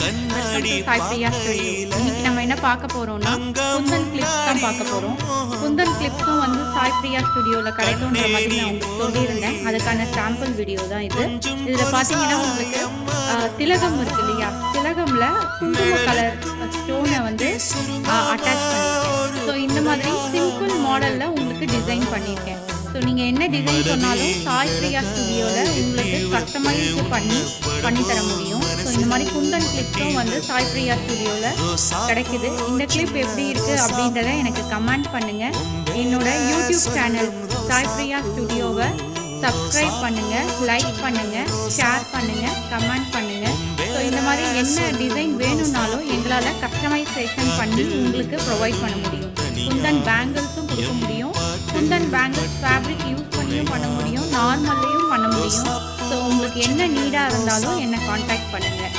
Welcome to Sai Priya studio. இன்னைக்கு நம்ம என்ன பார்க்க போறோம்னா குந்தன் கிளிப்ஸ் தான் பார்க்க போறோம். குந்தன் கிளிப்ஸும் வந்து சாய் பிரியா ஸ்டுடியோவில் கிடைக்கும்ன்ற மாதிரி நான் உங்களுக்கு சொல்லியிருந்தேன். அதுக்கான சாம்பிள் வீடியோ தான் இது. இதில் பார்த்தீங்கன்னா உங்களுக்கு திலகம் இருக்கு இல்லையா, திலகம்ல குங்கும கலர் ஸ்டோனை வந்து அட்டாச் பண்ணியிருக்கேன். ஸோ இந்த மாதிரி சிம்பிள் மாடலில் உங்களுக்கு டிசைன் பண்ணியிருக்கேன். ஸோ நீங்கள் என்ன டிசைன் சொன்னாலும் சாய் பிரியா ஸ்டுடியோவில் உங்களுக்கு கஸ்டமைஸ் பண்ணி தர முடியும். ஸோ இந்த மாதிரி குந்தன் கிளிப்ஸும் வந்து சாய் பிரியா ஸ்டுடியோவில் கிடைக்குது. இந்த கிளிப் எப்படி இருக்குது அப்படின்றத எனக்கு கமெண்ட் பண்ணுங்கள். என்னோட யூடியூப் சேனல் சாய் பிரியா ஸ்டுடியோவை சப்ஸ்கிரைப் பண்ணுங்கள், லைக் பண்ணுங்கள், ஷேர் பண்ணுங்கள், கமெண்ட் பண்ணுங்கள். ஸோ இந்த மாதிரி என்ன டிசைன் வேணும்னாலும் எங்களால் கஸ்டமைசேஷன் பண்ணி உங்களுக்கு ப்ரொவைட் பண்ண முடியும். குந்தன் பேங்கிள்ஸும் கொடுக்க முடியும். குந்தன் பேங்கிள்ஸ் ஃபேப்ரிக் யூஸ் பண்ணியும் பண்ண முடியும், நார்மல்லையும் பண்ண முடியும். ஸோ உங்களுக்கு என்ன நீடாக இருந்தாலும் என்னை காண்டாக்ட் பண்ணுங்கள்.